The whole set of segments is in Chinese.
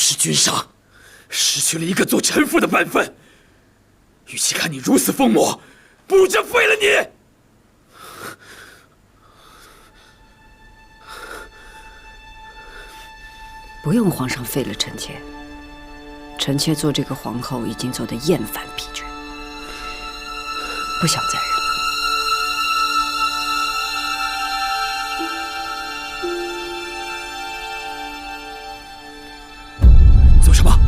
失君上，失去了一个做臣父的本分。与其看你如此疯魔，不如朕废了你！不用皇上废了臣妾，臣妾做这个皇后已经做得厌烦疲倦，不想再忍了。做什么？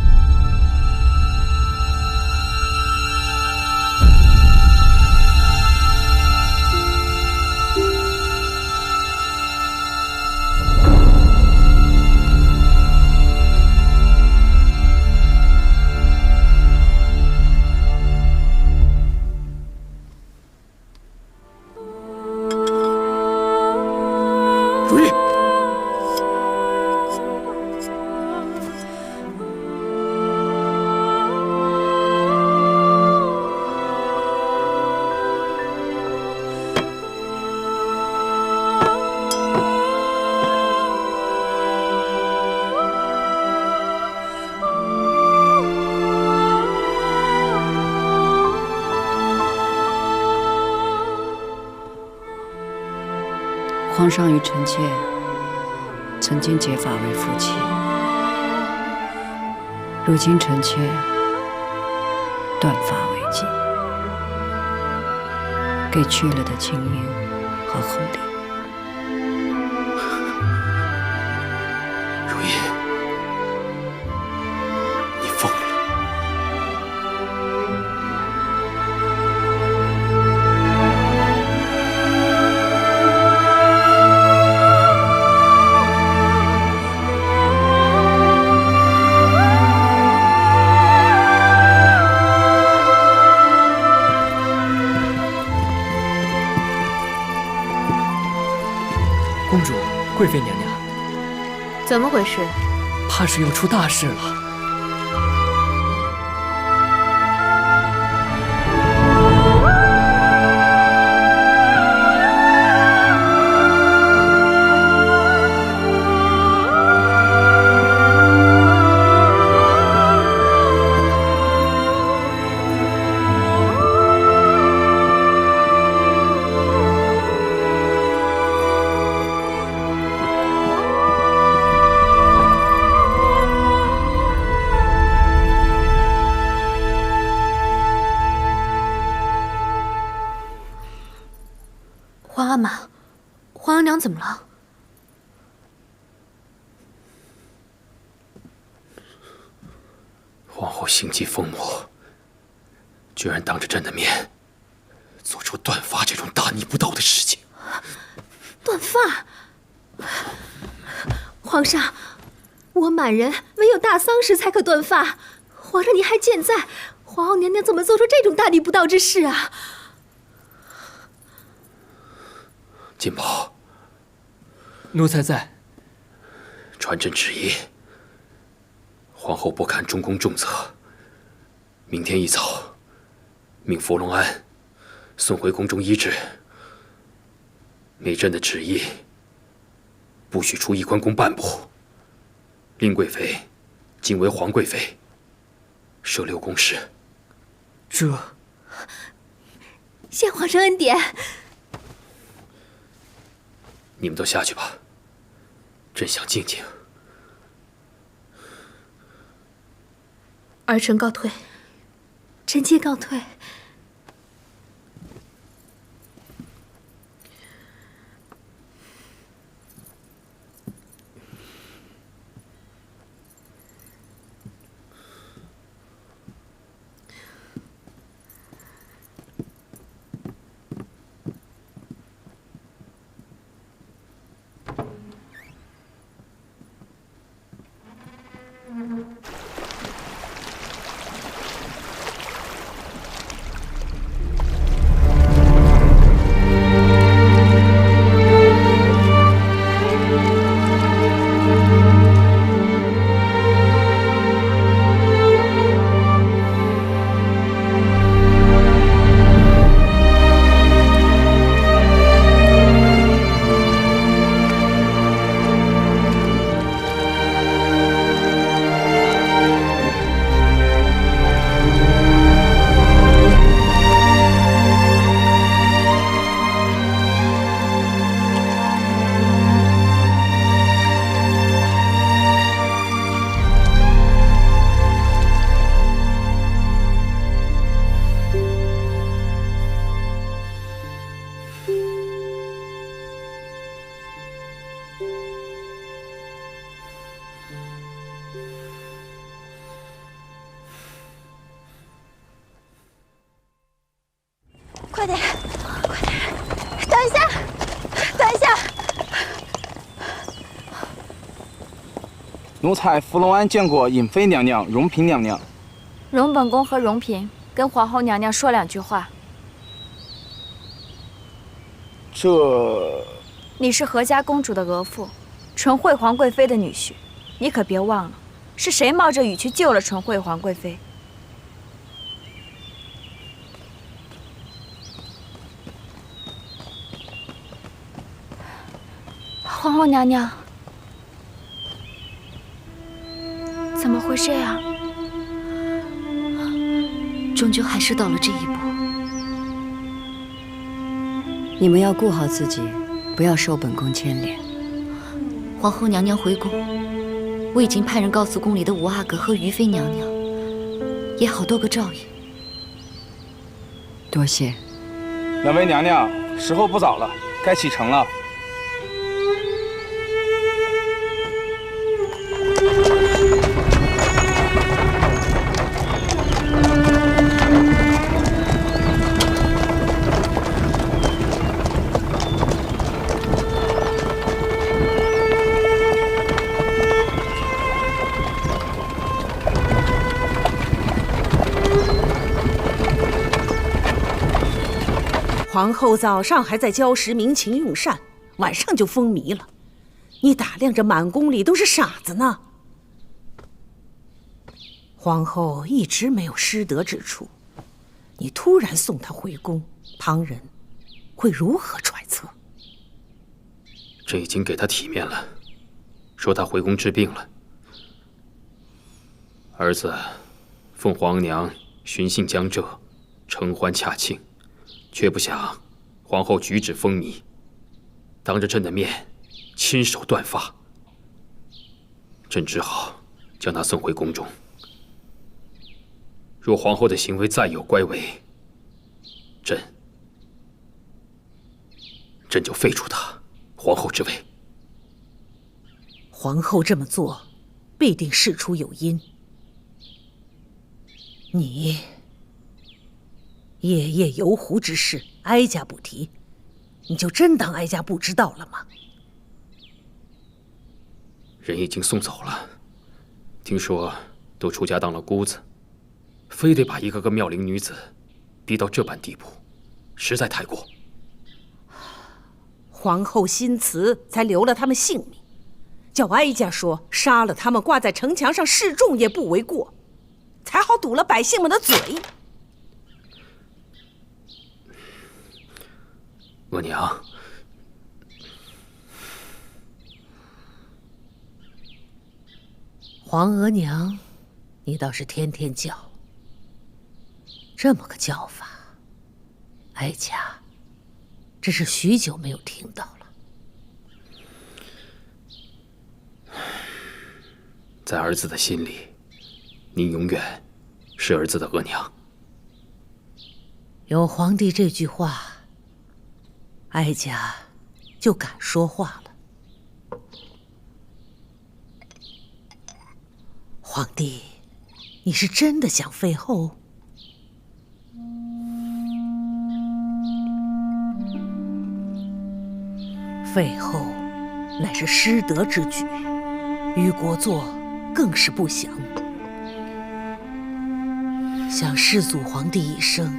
如意，皇上与臣妾曾经结发为夫妻，如今臣妾断发为妻，给去了的青云和红莲。如意，你疯了！公主，贵妃娘娘，怎么回事？怕是要出大事了。皇阿玛，皇额娘怎么了？皇后心急疯魔，居然当着朕的面做出断发这种大逆不道的事情。断发！皇上，我满人唯有大丧时才可断发，皇上您还健在，皇后娘娘怎么做出这种大逆不道之事啊？金宝，奴才在。传朕旨意，皇后不堪中宫重责，明天一早命佛隆安送回宫中医治。每朕的旨意，不许出一关宫半步。令贵妃晋为皇贵妃，设6宫事。这，谢皇上恩典。你们都下去吧，朕想静静。儿臣告退。臣妾告退。点，快點！等一下，等一下！奴才伏龍安見過尹妃娘娘、容嬪娘娘。容本宮和容嬪跟皇后娘娘說2句話。這……你是何家公主的額驸，纯惠皇貴妃的女婿，你可別忘了，是誰冒着雨去救了純惠皇貴妃。皇后娘娘，怎么会这样？终究还是到了这一步。你们要顧好自己，不要受本宮牽連。皇后娘娘回宮，我已經派人告訴宮裡的五阿哥和於妃娘娘，也好多個照應。多謝。2位娘娘，時候不早了，該啟程了。皇后早上還在礁石明情用膳，晚上就風靡了。你打量着滿宮裡都是傻子呢。皇后一直沒有失德之處，你突然送她回宮，旁人會如何揣測？朕已經給她體面了，說她回宮治病了。兒子奉皇娘巡幸江浙，承歡洽慶。卻不想皇后舉止風靡，當着朕的面親手斷髮，朕只好將她送回宮中。若皇後的行為再有乖違，朕就廢除她皇後之位。皇后這麼做，必定事出有因。你夜夜遊湖之事，哀家不提，你就真當哀家不知道了嗎？人已經送走了，聽說都出家當了姑子，非得把一個個妙齡女子逼到這般地步，實在太過。皇后心慈，才留了他們性命，叫哀家說殺了他們，掛在城牆上示眾也不為過，才好堵了百姓們的嘴。額娘，皇額娘，你倒是天天叫，這麼個叫法，哀家只是許久沒有聽到了。在兒子的心裡，您永遠是兒子的額娘。有皇帝這句話，哀家就敢說話了。皇帝，你是真的想廢後？廢後乃是失德之舉，於國祚更是不祥。想世祖皇帝一生，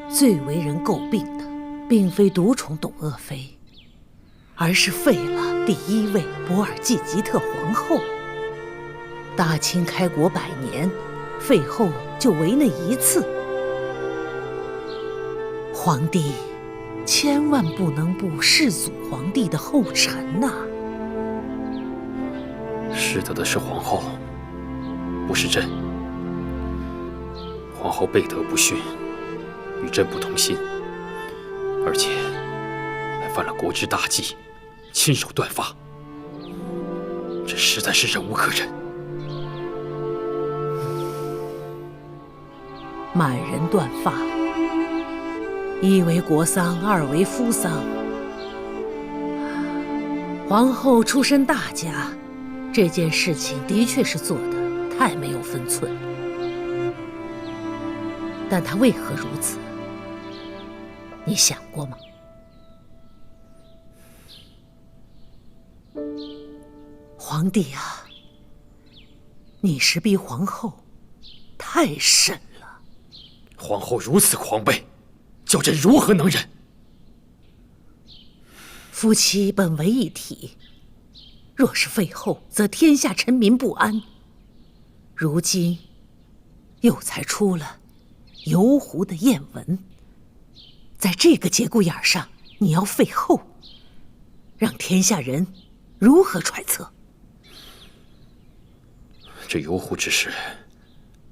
最為人詬病的，並非獨寵董鄂妃，而是廢了第一位博爾濟吉特皇後。大清開國100年，廢後就為那一次。皇帝千萬不能步世祖皇帝的後塵吶！失德的是皇後，不是朕。皇后背德不遜，與朕不同心，而且還犯了國之大忌，親手斷髮，這實在是忍無可忍。滿人斷髮，一為國喪，二為夫喪。皇後出身大家，這件事情的確是做得太沒有分寸。但她為何如此？你想過吗？皇帝啊，你是逼皇后太甚了。皇后如此狂悖，叫朕如何能忍？夫妻本为一体，若是废后，则天下臣民不安。如今又才出了游湖的艳闻，在这个节骨眼上，你要废后，让天下人如何揣测？这游湖之事，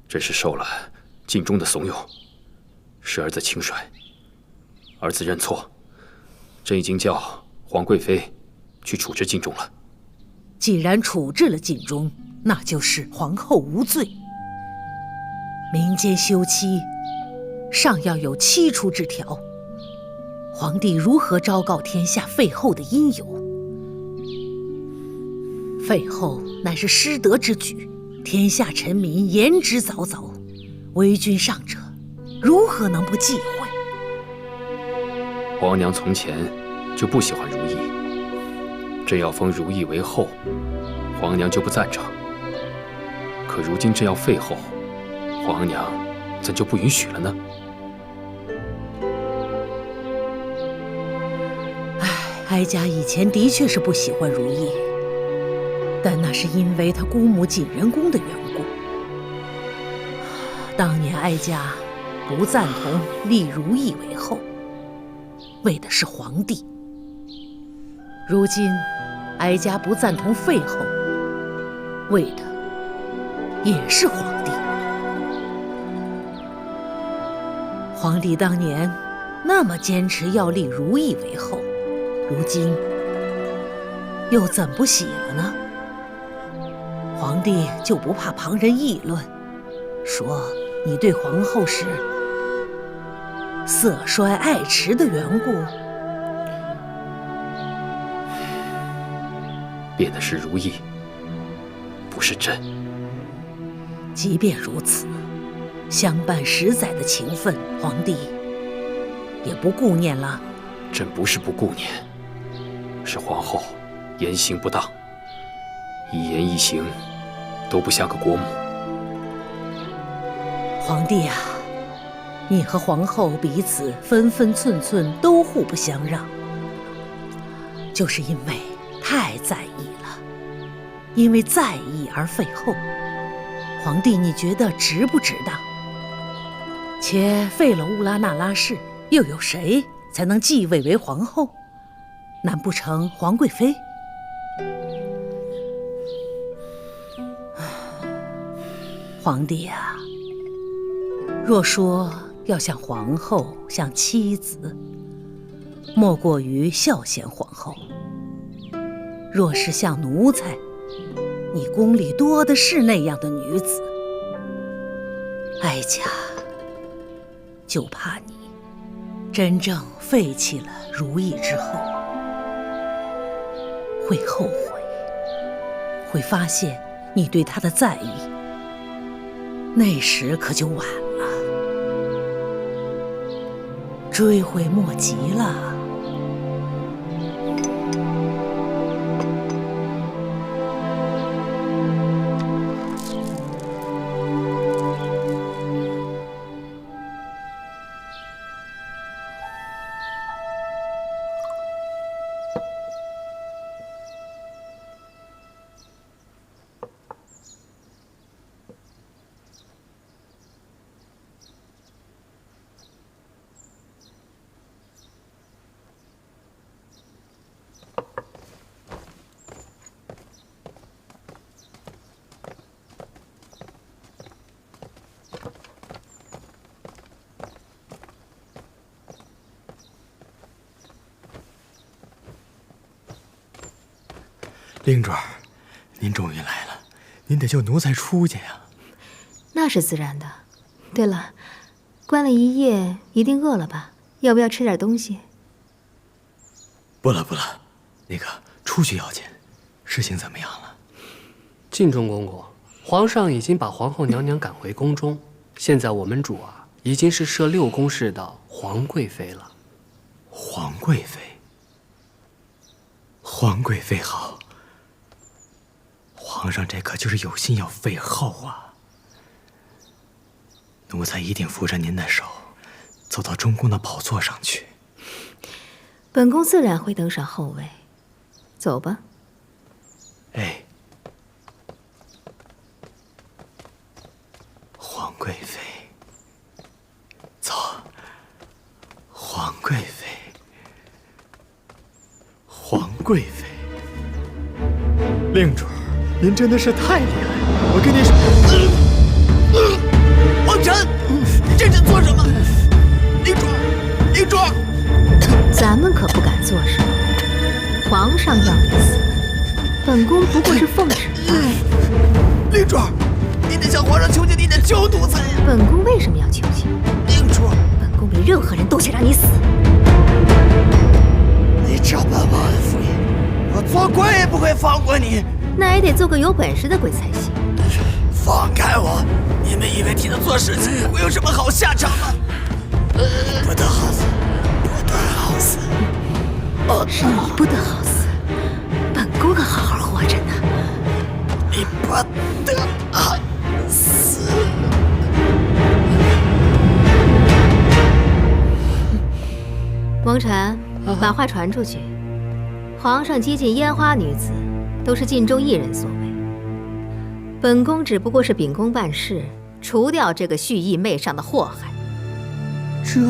朕是受了晋中的怂恿，是儿子轻率，儿子认错，朕已经叫皇贵妃去處置晋中了。既然處置了晋中，那就是皇后無罪。民間休妻，尚要有七出之條，皇帝如何昭告天下廢後的因由？廢後乃是失德之舉，天下臣民言之凿凿，為君上者如何能不忌諱？皇娘從前就不喜歡如意，朕要封如意為後，皇娘就不贊成。可如今朕要廢後，皇娘怎就不允許了呢？哀家以前的確是不喜歡如意，但那是因為她姑母景仁宮的緣故。當年哀家不贊同立如意為後，為的是皇帝。如今哀家不贊同廢後，為的也是皇帝。皇帝當年那麼堅持要立如意為後，如今又怎不喜了呢？皇帝就不怕旁人議論，說你對皇後是色衰愛弛的緣故？變的是如意，不是朕。即便如此，相伴10載的情分，皇帝也不顧念了。朕不是不顧念，是皇後言行不當，一言一行都不像個國母。皇帝啊，你和皇後彼此分分寸寸都互不相讓，就是因為太在意了，因為在意而廢後。皇帝，你覺得值不值當？且廢了烏拉那拉氏，又有誰才能繼位為皇後？難不成皇貴妃？皇帝啊，若說要像皇後，像妻子，莫過於孝賢皇後；若是像奴才，你宮裡多的是那樣的女子。哀家就怕你真正廢棄了如意之後，會後悔，會發現你對她的在意，那時可就晚了，追悔莫及了。令主，您終於來了，您得救奴才出去呀。那是自然的。對了，關了一夜，一定餓了吧？要不要吃點東西？不了不了，那個出去要緊。事情怎麼樣了？晉中公公，皇上已經把皇後娘娘趕回宮中，現在我們主啊，已經是攝6宮事的皇貴妃了。皇貴妃，皇貴妃好。皇上這可就是有心要廢後啊！奴才一定扶着您的手，走到中宫的寶座上去。本宫自然会登上后位。走吧。哎，皇贵妃，走。皇贵妃，皇贵妃，令主，您真的是太厉害了！我跟你说，王晨，你这是做什么？令主，咱们可不敢做什么。皇上要你死，本宫不过是奉旨罢了。令主，你得向皇上求情，你得求奴才呀！本宫为什么要求情？令主，本宫比任何人都想让你死。你这本王恩福音，我做鬼也不会放过你。那也得做个有本事的鬼才行。放开我！你们以为替他做事情会有什么好下场吗？不得好死，不得好死！是你不得好死，本宫可好好活着呢。你不得好死！王禅，把话传出去。皇上接近烟花女子，都是禁中一人所为。本宫只不过是秉公办事，除掉这个蓄意媚上的祸害。这。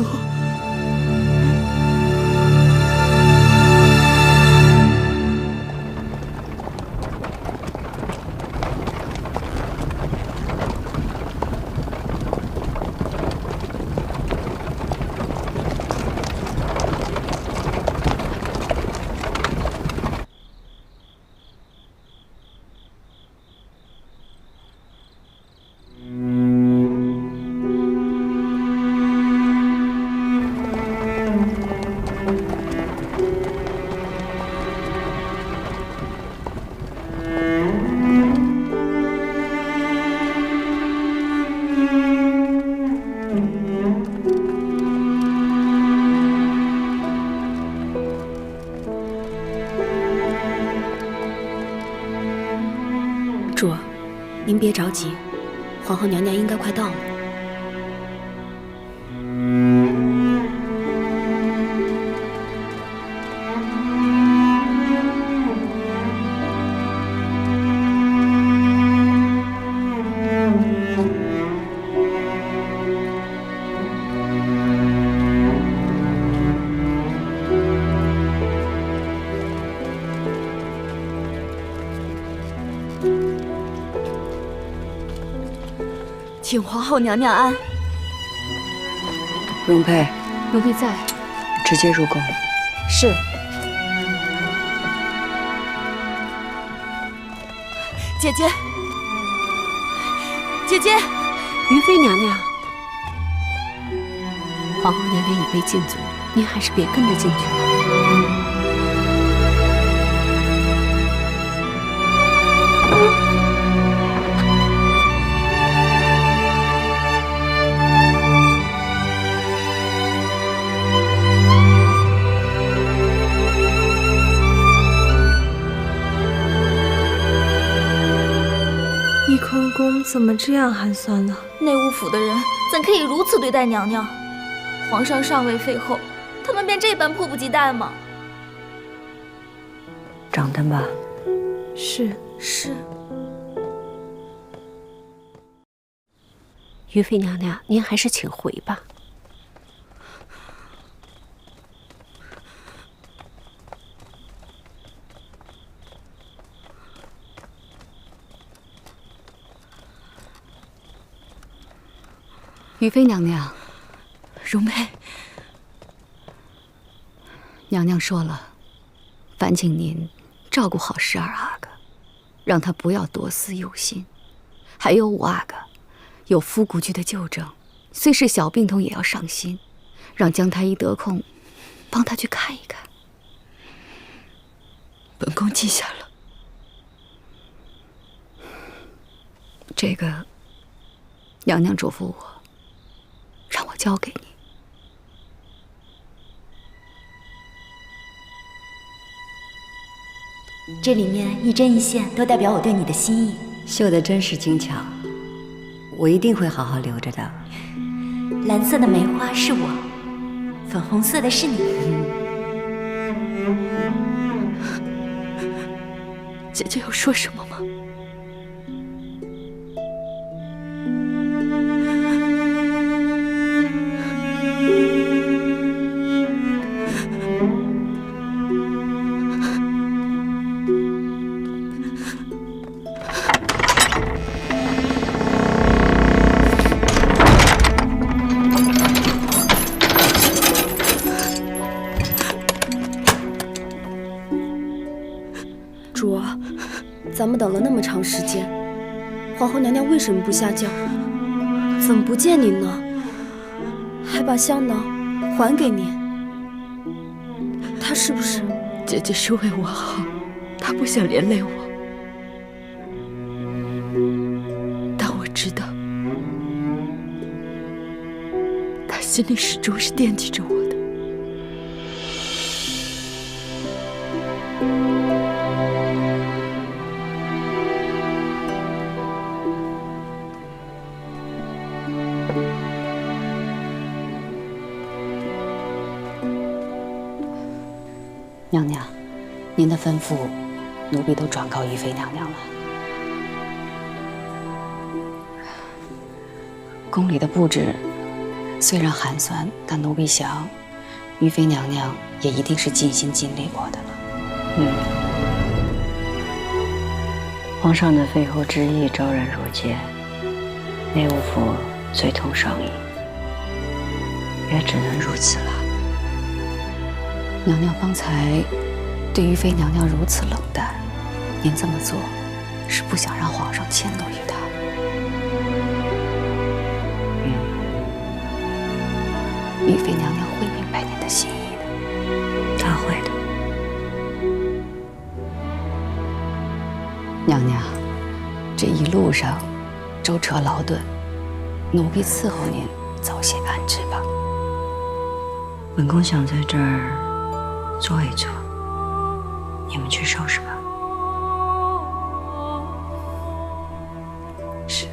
主儿，您别着急，皇后娘娘应该快到了。请皇后娘娘安。容佩，容佩在，直接入宫。是。姐姐，姐姐，于妃娘娘，皇后娘娘已被禁足，您还是别跟着进去了。翊坤宫怎么这樣寒酸了？內務府的人怎可以如此對待娘娘？皇上尚未廢後，他們便這般迫不及待嗎？掌燈吧。是。于妃娘娘，您還是請回吧。于妃娘娘，容佩，娘娘說了，煩請您照顧好12阿哥，讓他不要多思憂心。還有5阿哥，有夫古居的舊症，雖是小病痛也要上心，讓姜太醫得空，幫他去看一看。本宮記下了。這個，娘娘囑咐我，讓我交給你。這裡面一針一線都代表我对你的心意。绣得真是精巧，我一定会好好留着的。蓝色的梅花是我，粉红色的是你。姐姐有说什么吗？主儿，咱们等了那么长时间，皇后娘娘为什么不下轿？怎么不见您呢？还把香囊还给您，她是不是？姐姐是为我好，她不想连累我。但我知道，她心里始終是惦記着我的。娘娘，您的吩咐，奴婢都转告于妃娘娘了。宫里的布置虽然寒酸，但奴婢想，于妃娘娘也一定是尽心尽力过的了。皇上的废后之意昭然若揭，内务府随同商议，也只能如此了。娘娘方才对于妃娘娘如此冷淡，您这么做是不想让皇上迁怒于她。于妃娘娘会明白您的心意的。她会的。娘娘，这一路上舟车劳顿，奴婢伺候您早些安置吧。本宫想在这儿坐一坐，你们去收拾吧。是。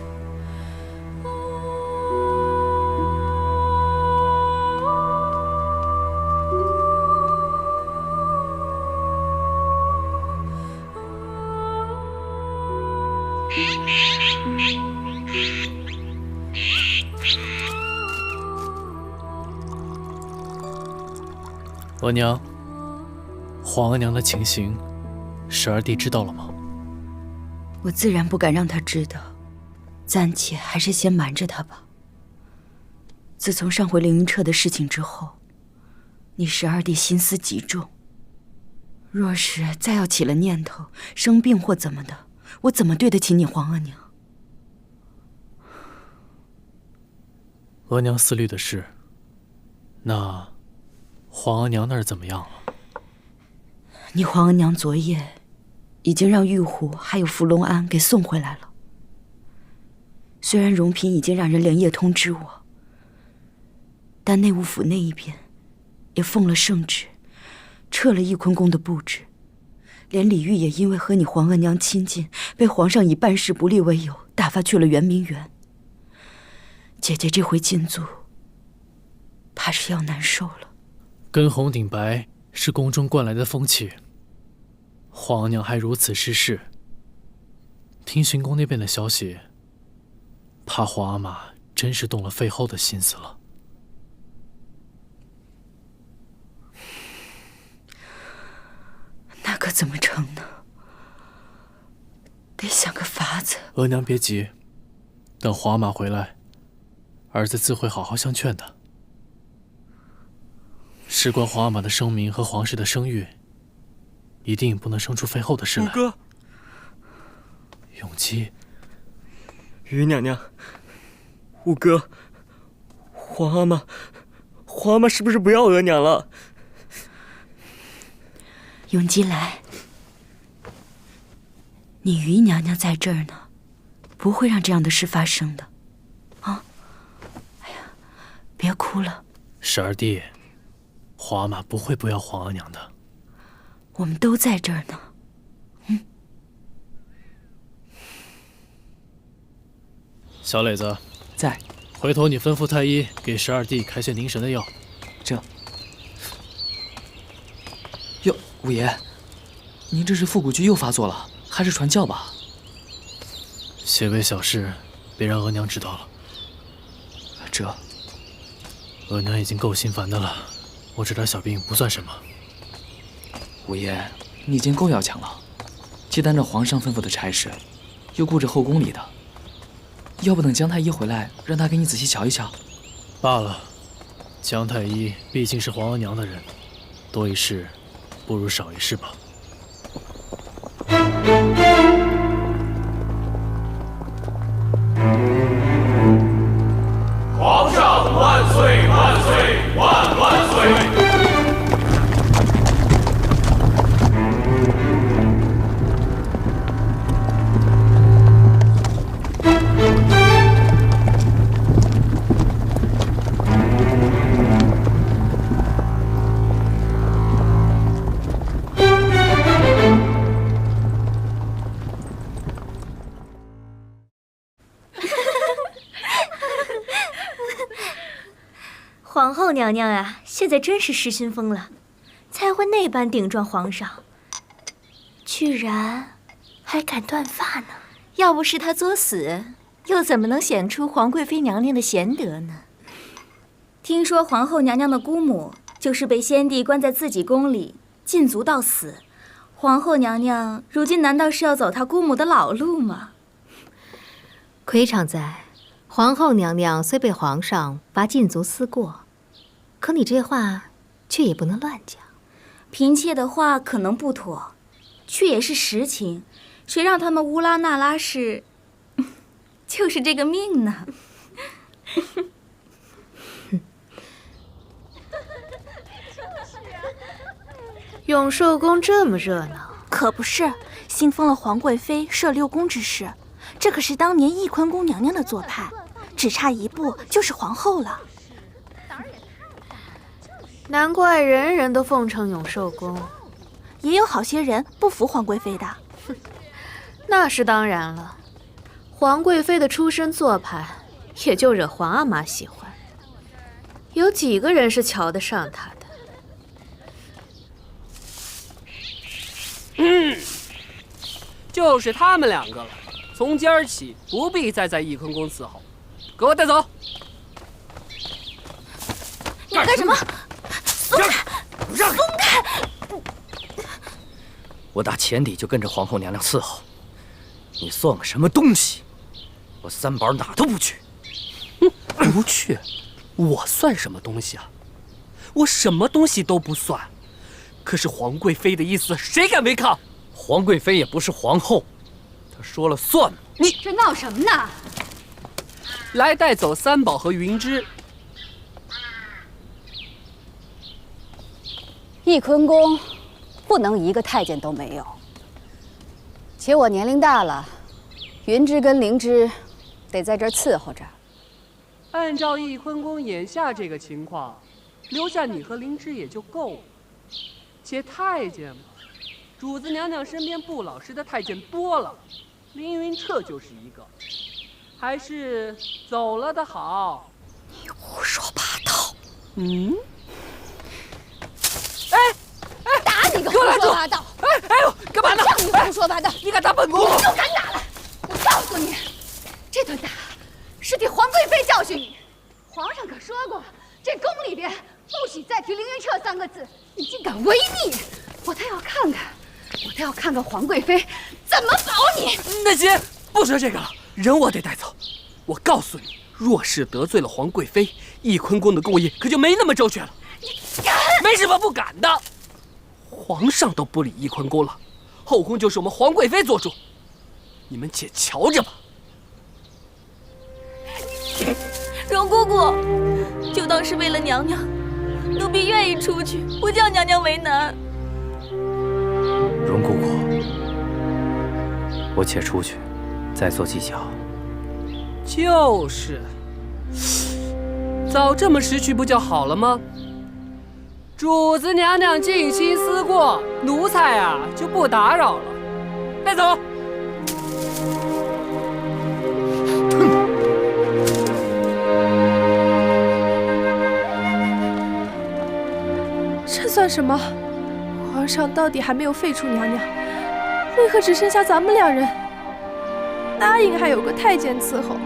额娘，皇额娘的情形，十二弟知道了吗？我自然不敢让他知道，暂且还是先瞒着他吧。自从上回凌云彻的事情之后，你十二弟心思极重。若是再要起了念头，生病或怎么的，我怎么对得起你皇额娘？额娘思虑的是，那皇额娘那儿怎么样了？你皇额娘昨夜已經讓玉壺還有芙蓉庵給送回來了。雖然榮嬪已經讓人連夜通知我，但內務府那一邊也奉了聖旨，撤了翊坤宮的布置，連李煜也因為和你皇額娘親近，被皇上以辦事不力為由打發去了圓明園。姐姐這回進駐，怕是要難受了。跟紅頂白是宮中慣來的風氣，皇額娘還如此失勢，聽巡宮那邊的消息，怕皇阿瑪真是動了廢後的心思了。那可怎麼成呢？得想個法子。額娘別急，等皇阿瑪回來，兒子自會好好相勸的。事關皇阿瑪的聲名和皇室的聲譽，一定不能生出廢後的事來。五哥，永基，於娘娘，五哥，皇阿瑪是不是不要額娘了？永基來，你於娘娘在這兒呢，不會讓這樣的事發生的。啊，哎呀，別哭了。十二弟，皇阿瑪不會不要皇額娘的。我們都在這兒呢，小磊子在。回头你吩咐太医给12弟开些凝神的药。这。哟，五爷，您这是腹股剧又发作了，还是传教吧？些微小事，别让额娘知道了。这，额娘已经够心烦的了，我这点小病不算什么。五爺，你已經夠要強了，既擔着皇上吩咐的差事，又顧着後宮裡的，要不等姜太醫回來，讓他給你仔細瞧一瞧。罷了，姜太醫畢竟是皇額娘的人，多一事不如少一事吧。皇上萬歲萬歲萬萬歲！皇后娘娘啊，现在真是失心疯了，才会那般頂撞皇上，居然還敢斷髮呢！要不是她作死，又怎麼能顯出皇貴妃娘娘的賢德呢？聽說皇后娘娘的姑母就是被先帝關在自己宮裡禁足到死，皇后娘娘如今難道是要走她姑母的老路嗎？虧常在，皇后娘娘雖被皇上罰禁足思過，可你這話卻也不能亂講。嬪妾的話可能不妥，卻也是實情。誰讓他們烏拉那拉氏就是這個命呢？永壽宮這麼熱鬧，可不是，新封了皇貴妃攝六宮之事，這可是當年翊坤宮娘娘的做派，只差一步就是皇後了。難怪人人都奉承永壽宮，也有好些人不服皇貴妃的。那是當然了，皇貴妃的出身做派，也就惹皇阿瑪喜歡。有幾個人是瞧得上她的？就是他們兩個了。從今兒起，不必再在翊坤宮伺候，給我帶走。你幹什麼？鬆開！鬆開！我打前底就跟着皇後娘娘伺候，你算個什麼東西？我三寶哪都不去。不去？我算什麼東西啊？我什麼東西都不算。可是皇貴妃的意思，誰敢違抗？皇貴妃也不是皇後，她說了算嗎？你這鬧什麼呢？來帶走三寶和雲芝。翊坤宮不能一個太監都沒有，且我年齡大了，雲芝跟靈芝得在這兒伺候着。按照翊坤宮眼下這個情況，留下你和靈芝也就夠了。且太監嘛，主子娘娘身邊不老實的太監多了，凌雲徹就是一個，還是走了的好。你胡說八道！打你個胡說八道！哎呦，幹嘛呢？讓你胡說八道！你敢打本宮？你就敢打了！我告訴你，這頓打是替皇貴妃教訓你。皇上可說過，這宮裡邊不許再提凌雲徹3個字。你竟敢違逆！我倒要看看皇貴妃怎麼保你。那行，不說這個了，人我得帶走。我告訴你，若是得罪了皇貴妃，翊坤宮的貢業可就沒那麼周全了。你敢？沒什麼不敢的。皇上都不理翊坤宮了，後宮就是我們皇貴妃做主，你們且瞧着吧。容姑姑，就當是為了娘娘，奴婢願意出去，不叫娘娘為難。容姑姑，我且出去，再做計較。就是，早這麼識趣不就好了嗎？主子娘娘靜心思過，奴才啊就不打擾了。帶走。算什么？皇上到底还没有废除娘娘，为何只剩下咱们2人？答应还有个太监伺候，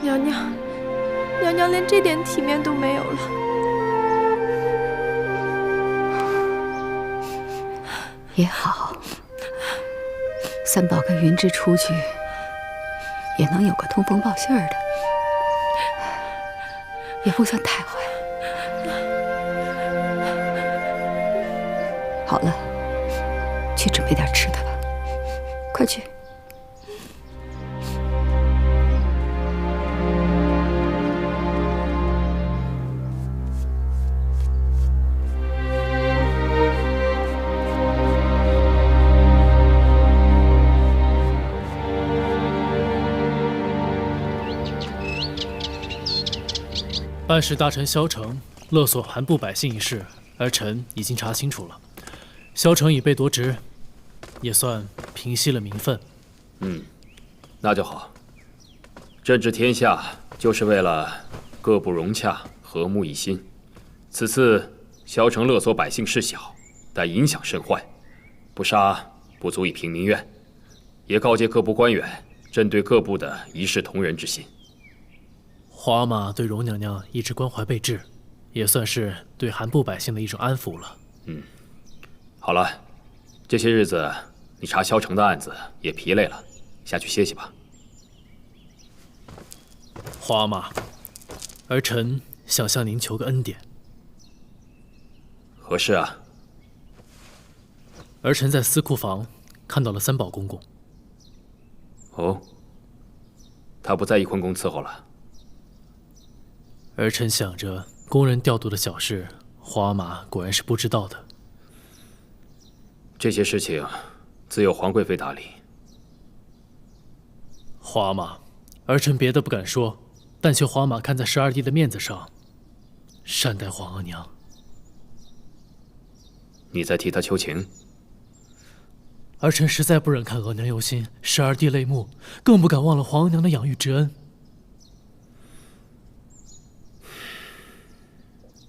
娘娘连这点体面都没有了。也好，三宝跟云芝出去，也能有个通风报信儿的，也不算太坏。好了，去准备点吃的吧，快去。办事大臣萧成勒索韩部百姓一事，儿臣已经查清楚了。萧成已被夺职，也算平息了民愤。那就好。政治天下就是为了各部融洽、和睦一心。此次萧成勒索百姓事小，但影响甚坏，不杀不足以平民怨。也告诫各部官员，针对各部的一视同仁之心。皇阿玛对荣娘娘一直关怀备至，也算是对韩部百姓的一种安抚了。好了，这些日子你查萧成的案子也疲累了，下去歇息吧。皇阿玛，儿臣想向您求个恩典。何事啊？儿臣在司库房看到了三宝公公。哦，他不在翊坤宫伺候了。儿臣想着宫人调度的小事，皇阿玛果然是不知道的。这些事情自有皇贵妃打理。皇阿玛，儿臣别的不敢说，但求皇阿玛看在12弟的面子上，善待皇额娘。你在替他求情？儿臣实在不忍看额娘忧心，12弟泪目，更不敢忘了皇额娘的养育之恩。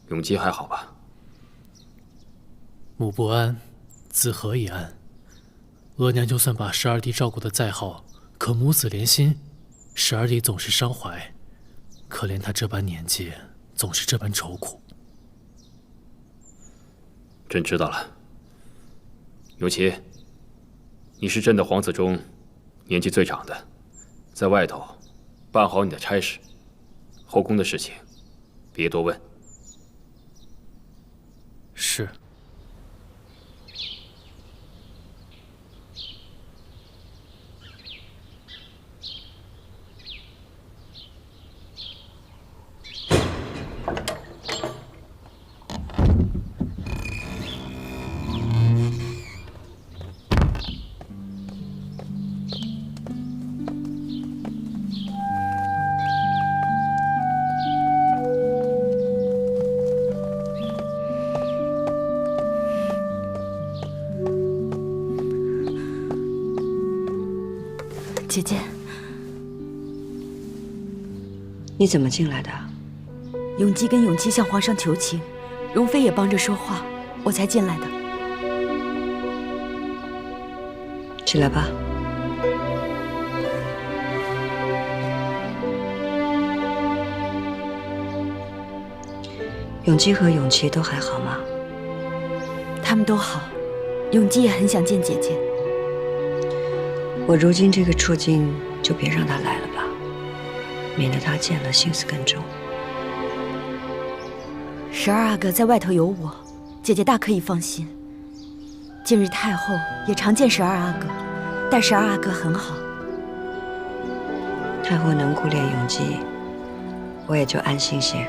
永基还好吧？母不安，子何以安？额娘就算把12弟照顾得再好，可母子连心，12弟总是伤怀。可怜他这般年纪，总是这般愁苦。朕知道了。永琪，你是朕的皇子中年纪最长的，在外头办好你的差事，后宫的事情別多問。是。姐姐，你怎么进来的？永基跟永琪向皇上求情，容妃也帮着说话，我才进来的。起来吧。永基和永琪都还好吗？他们都好，永基也很想见姐姐。我如今这个處境，就別讓他來了吧，免得他見了心思更重。12阿哥在外頭有我，姐姐大可以放心。近日太后也常見12阿哥，待12阿哥很好。太后能顧戀永基，我也就安心些。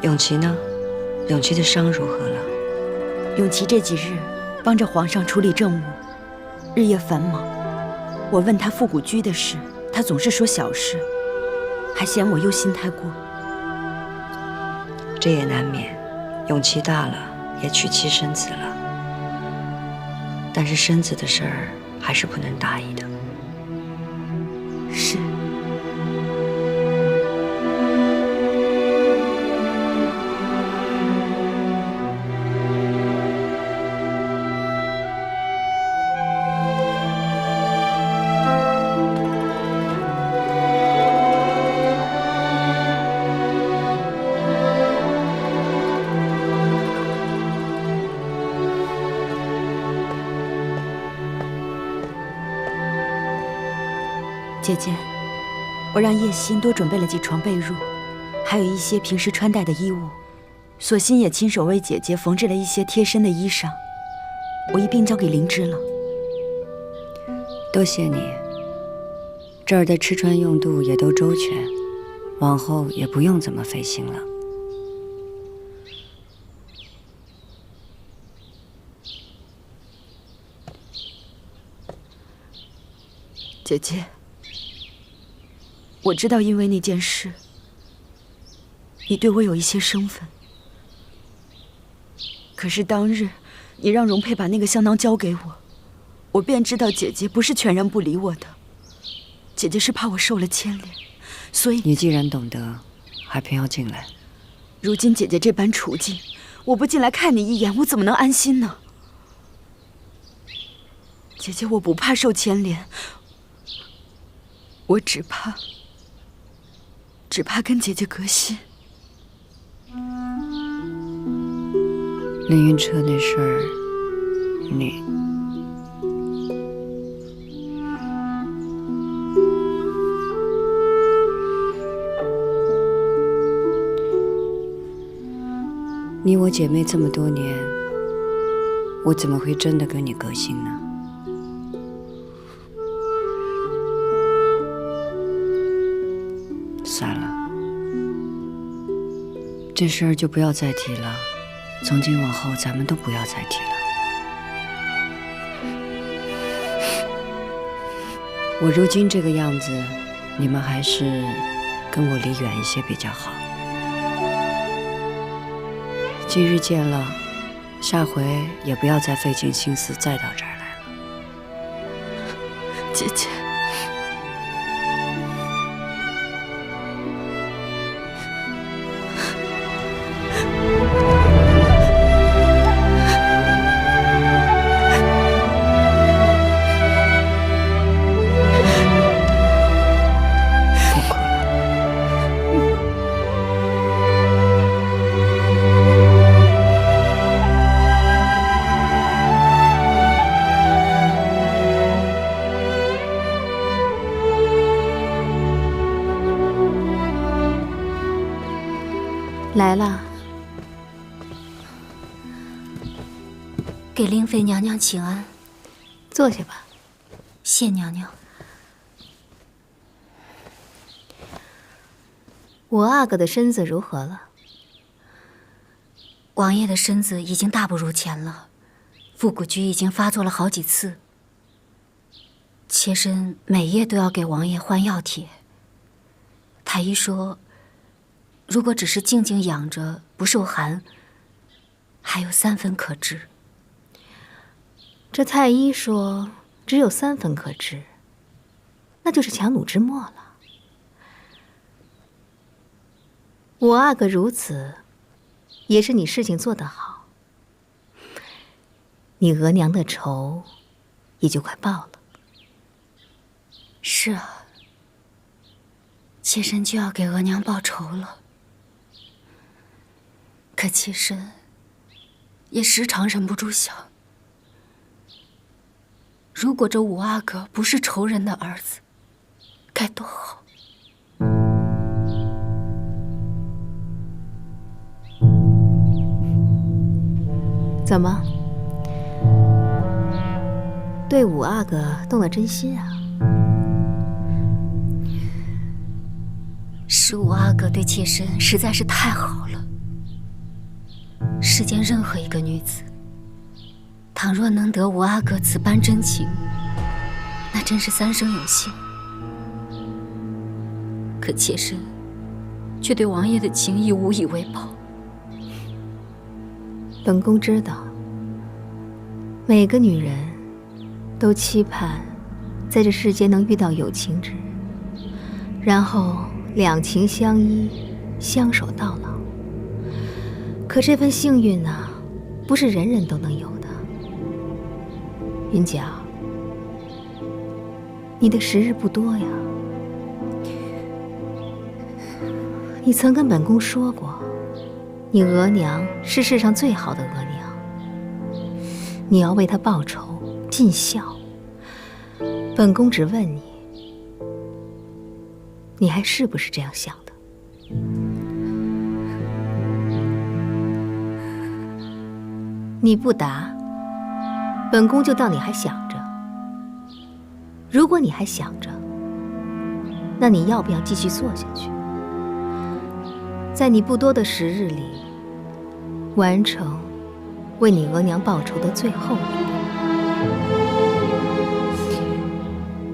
永琪呢？永琪的傷如何了？永琪這幾日幫着皇上處理政務，日夜繁忙。我問他復古居的事，他總是說小事，還嫌我憂心太過。這也難免，永琪大了，也娶妻生子了。但是生子的事兒還是不能大意的。是。姐姐，我让叶心多準備了幾床被褥，還有一些平時穿戴的衣物。索性也親手為姐姐縫製了一些貼身的衣裳，我一併交給靈芝了。多謝你，這兒的吃穿用度也都周全，往後也不用怎麼費心了。姐姐，我知道因為那件事，你對我有一些生分。可是當日，你讓容佩把那個香囊交給我，我便知道姐姐不是全然不理我的，姐姐是怕我受了牽連，所以……你既然懂得，還偏要進來。如今姐姐這般處境，我不進來看你一眼，我怎麼能安心呢？姐姐，我不怕受牽連，我只怕跟姐姐隔心。凌雲車那事兒，你我姐妹這麼多年，我怎麼會真的跟你隔心呢？算了，這事兒就不要再提了。從今往後，咱們都不要再提了。我如今這個樣子，你們還是跟我離遠一些比較好。今日見了，下回也不要再費盡心思再到這兒來了。姐姐。来了，给令妃娘娘请安。坐下吧。谢娘娘。我阿哥的身子如何了？王爷的身子已經大不如前了，腹股局已經發作了好幾次。妾身每夜都要給王爺換藥帖。太醫說，如果只是靜靜養着不受寒，還有3分可治。這太醫說只有3分可治，那就是強弩之末了。我阿哥如此，也是你事情做得好，你额娘的仇也就快報了。是啊，妾身就要給額娘報仇了。可妾身也時常忍不住想，如果這五阿哥不是仇人的兒子，該多好。怎麼，對五阿哥動了真心啊？是五阿哥對妾身實在是太好了。世間任何一個女子，倘若能得五阿哥此般真情，那真是3生有幸。可妾身卻對王爺的情誼無以為報。本宮知道，每個女人都期盼在這世間能遇到有情之人，然後兩情相依，相守到老。可這份幸運啊，不是人人都能有的。雲皎，你的時日不多呀。你曾跟本宮說過，你額娘是世上最好的額娘，你要為她報仇盡孝。本宮只問你，你还是不是这樣想的？你不答，本宫就当你還想着。如果你還想着，那你要不要继續做下去？在你不多的时日裡，完成為你額娘報仇的最後一步。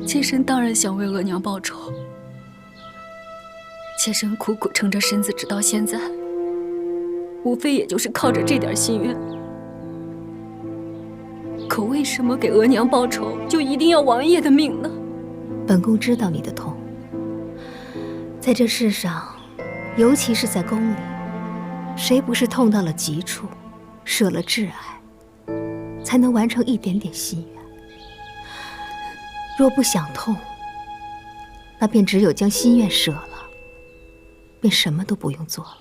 妾身當然想為額娘報仇。妾身苦苦撐着身子直到現在，無非也就是靠着這點心願。可為什麼給額娘報仇就一定要王爺的命呢？本宮知道你的痛，在這世上，尤其是在宮裡，誰不是痛到了極處，捨了摯愛，才能完成一點點心願？若不想痛，那便只有將心願捨了，便什麼都不用做了。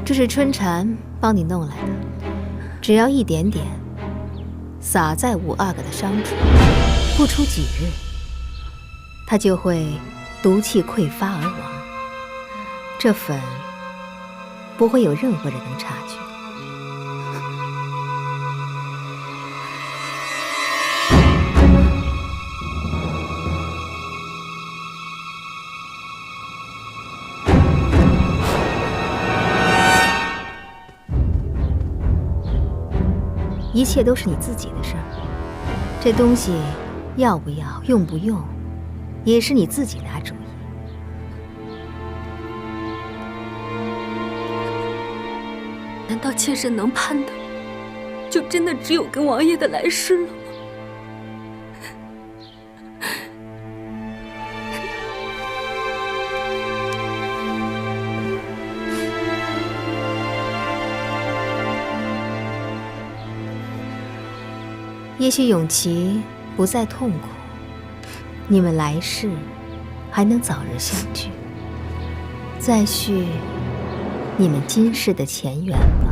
这是春蝉幫你弄來的，只要一點點，灑在五阿哥的傷處，不出幾日，他就會毒氣潰發而亡。這粉不會有任何人能察覺。一切都是你自己的事兒，這東西要不要、用不用，也是你自己拿主意。難道妾身能盼的，就真的只有跟王爺的來世了嗎？也許永琪不再痛苦，你們來世還能早日相聚，再續你們今世的前緣吧。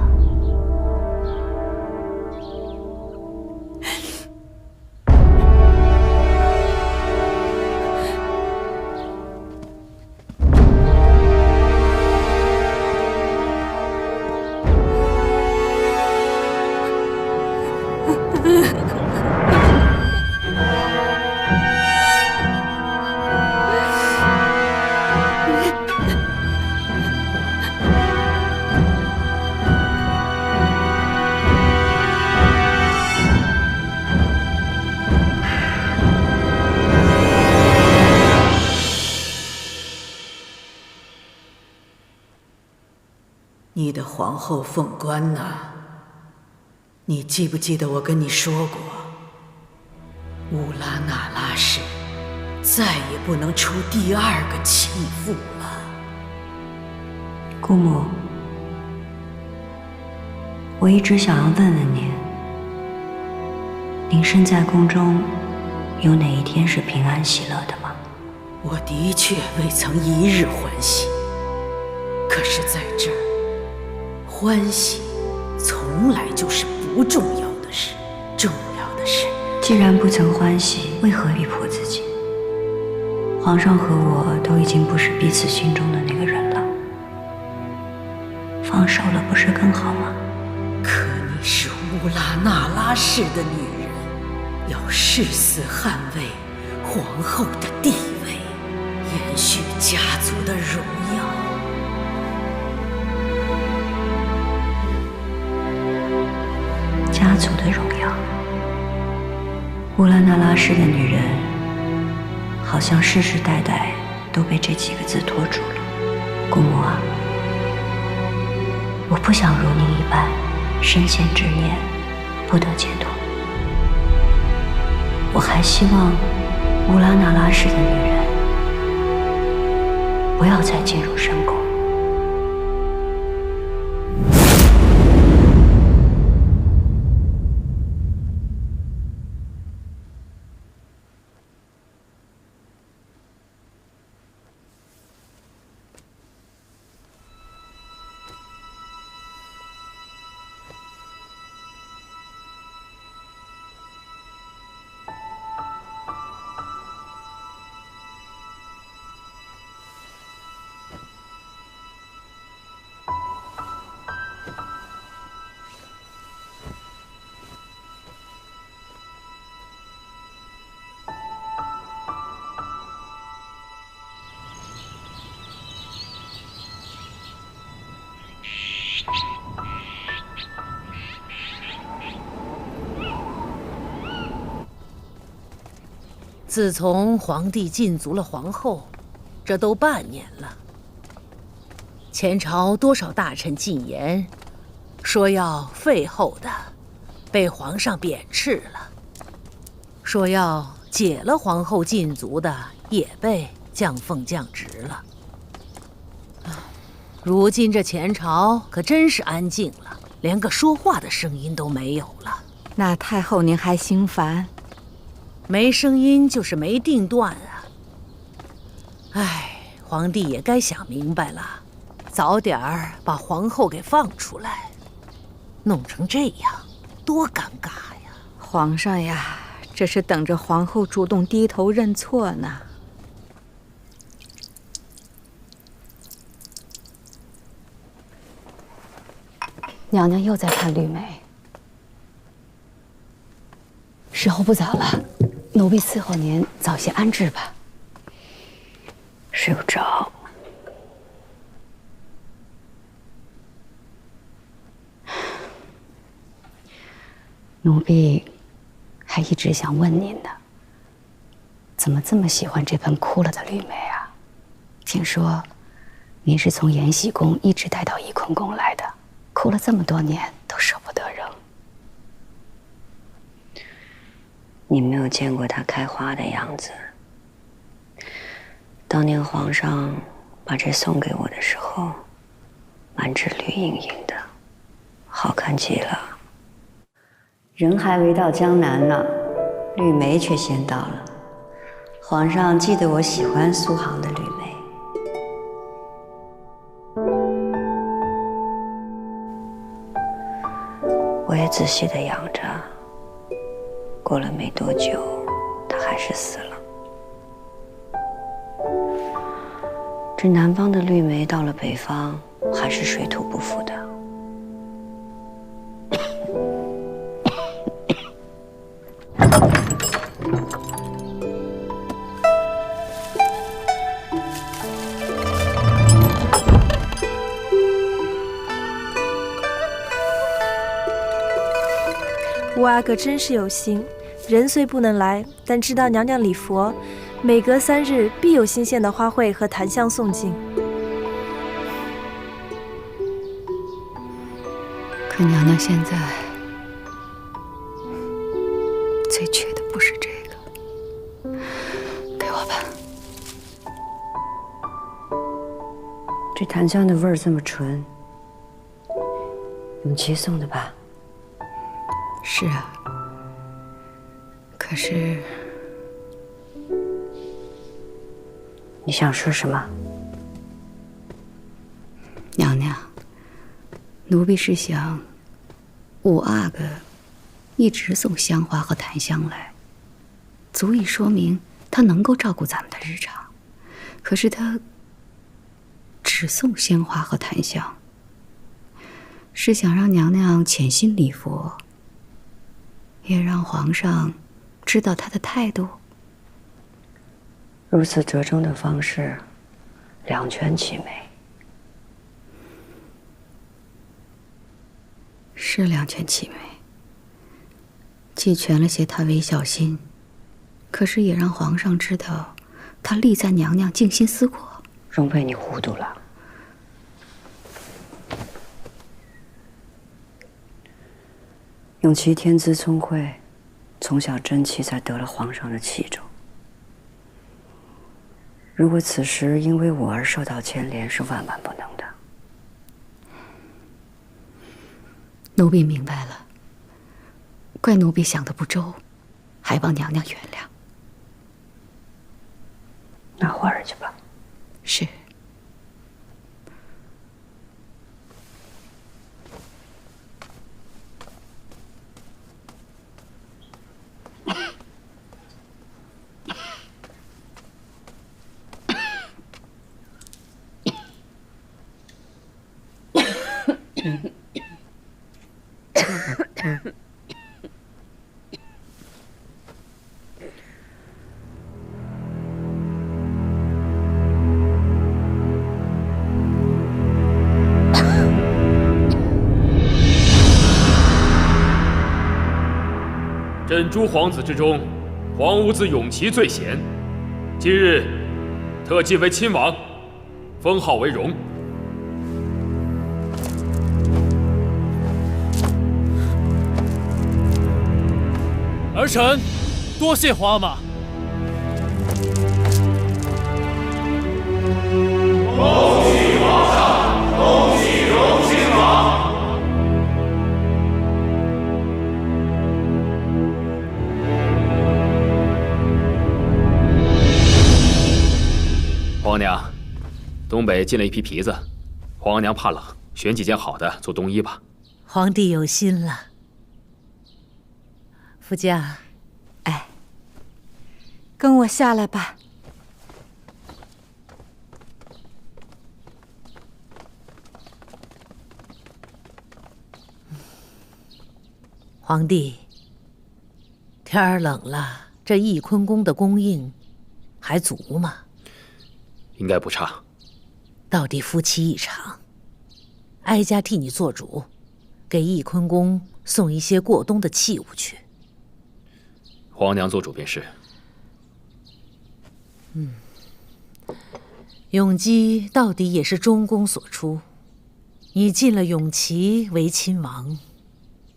你的皇后凤冠呐，你記不記得我跟你說過，烏拉那拉氏再也不能出第二個棄婦了。姑母，我一直想要問問您，您身在宮中，有哪一天是平安喜樂的嗎？我的確未曾一日歡喜，可是在這兒，歡喜從來就是不重要的事。重要的是，既然不曾歡喜，為何逼迫自己？皇上和我都已經不是彼此心中的那個人了，放手了不是更好嗎？可你是烏拉那拉氏的女人，要誓死捍衛皇後的地位，延續家族的榮耀。家族的榮耀。烏拉那拉氏的女人，好像世世代代都被這幾個字拖住了。姑母啊，我不想如您一般深陷執念，不得解脫。我還希望烏拉那拉氏的女人不要再進入深宮。自从皇帝禁足了皇后，这都半年了。前朝多少大臣进言，说要废后的，被皇上贬斥了；说要解了皇后禁足的，也被降俸降职了。如今这前朝可真是安静了，连个说话的声音都没有了。那太后您还心烦？没声音就是没定断啊！哎，皇帝也该想明白了，早点儿把皇后给放出来，弄成这样，多尴尬呀！皇上呀，这是等着皇后主动低头認錯呢。娘娘又在看綠梅，時候不早了，奴婢伺候您早些安置吧。睡不着。奴婢还一直想問您呢，怎麼這麼喜歡這盆枯了的綠梅啊？聽說您是從延禧宮一直帶到翊坤宮來的，枯了這麼多年都捨不得扔。你沒有見過它開花的樣子。當年皇上把這送給我的時候，滿枝綠瑩瑩的，好看極了。人還未到江南呢，綠梅卻先到了。皇上記得我喜歡蘇杭的綠梅。我也仔細地養着，過了沒多久，它還是死了。這南方的綠梅到了北方，還是水土不服的。五阿哥真是有心，人虽不能來，但知道娘娘禮佛，每隔3日必有新鮮的花卉和檀香送進。可娘娘現在最缺的不是這個，給我吧。這檀香的味兒這麼純，永琪送的吧？是啊，可是你想說什麼？娘娘，奴婢是想，五阿哥一直送香花和檀香來，足以說明他能夠照顧咱們的日常。可是他只送鮮花和檀香，是想讓娘娘潛心禮佛，也讓皇上知道他的態度。如此折中的方式，兩全其美。是兩全其美，既全了些他微小心，可是也讓皇上知道他力贊娘娘靜心思過。容妃，你糊塗了。永琪天資聰慧，從小爭氣，才得了皇上的器重。如果此時因為我而受到牽連，是萬萬不能的。奴婢明白了，怪奴婢想得不周，還望娘娘原諒。那花兒去吧。是。朕諸皇子之中，皇五子永琪最賢，今日特晋为亲王，封号為榮。儿臣多謝皇阿瑪。恭喜皇上，恭喜榮親王。皇娘，東北进了一批皮子，皇娘怕冷，选几件好的做冬衣吧。皇帝有心了。福驾，哎，跟我下来吧。皇帝，天儿冷了，这翊坤宫的供应还足吗？应该不差。到底夫妻一场，哀家替你做主，给翊坤宫送一些过冬的器物去。皇娘做主便是。永基到底也是中宫所出，你进了永琪为亲王，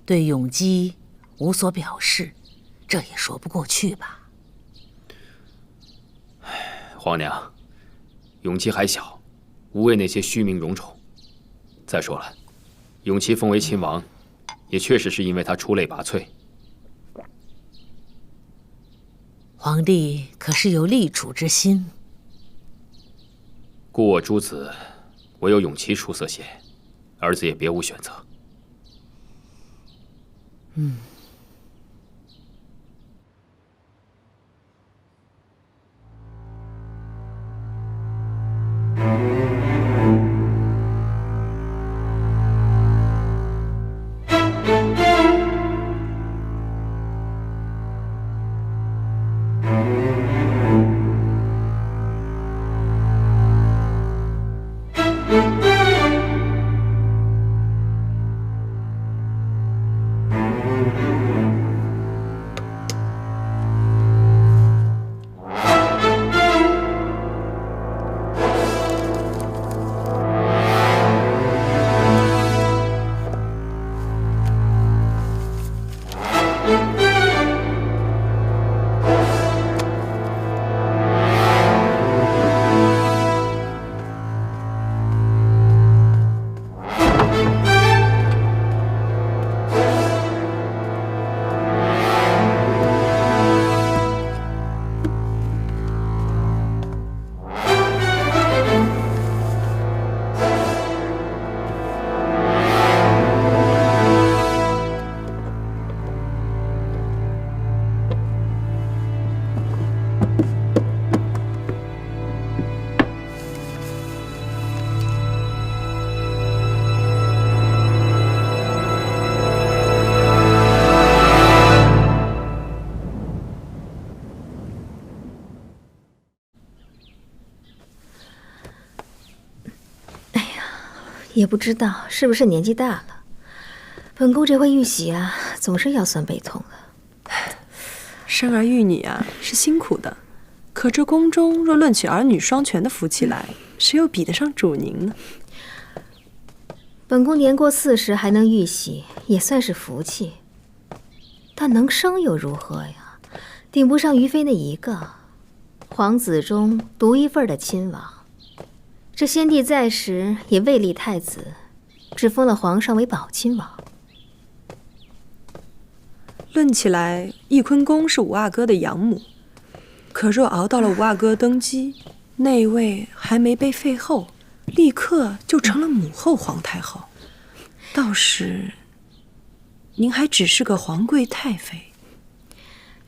对永基无所表示，这也说不過去吧？皇娘，永琪還小，無謂那些虛名榮寵。再說了，永琪封為親王，也確實是因為他出類拔萃。皇帝可是有立儲之心。故我諸子，唯有永琪出色些，兒子也別無選擇。也不知道是不是年紀大了，本宮這回玉璽啊，總是腰痠背痛的。生兒育女啊，是辛苦的，可這宮中若論起兒女雙全的福氣來，誰又比得上主您呢？本宮年過40還能玉璽，也算是福氣。但能生又如何呀？頂不上於妃那一個，皇子中獨一份的親王。這先帝在時也未立太子，只封了皇上為寶親王。論起來，翊坤宮是五阿哥的養母，可若熬到了五阿哥登基，那位還沒被廢後，立刻就成了母後皇太後。到時，您還只是個皇貴太妃。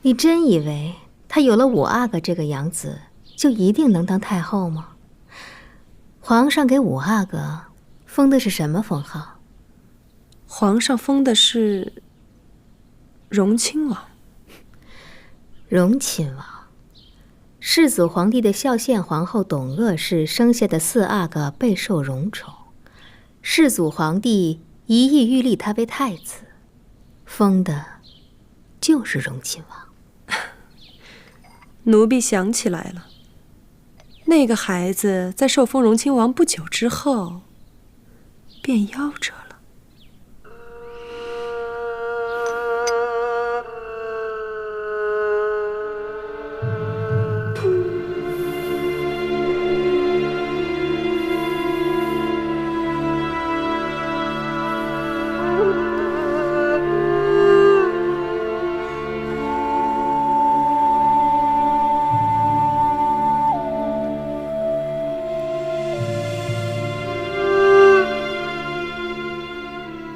你真以為他有了五阿哥這個養子，就一定能當太後嗎？皇上給五阿哥封的是什麼封號？皇上封的是榮親王。榮親王，世祖皇帝的孝獻皇後董鄂氏生下的4阿哥備受榮寵，世祖皇帝一意欲立他為太子，封的就是榮親王。奴婢想起来了，那个孩子在受封荣亲王不久之后，便夭折了。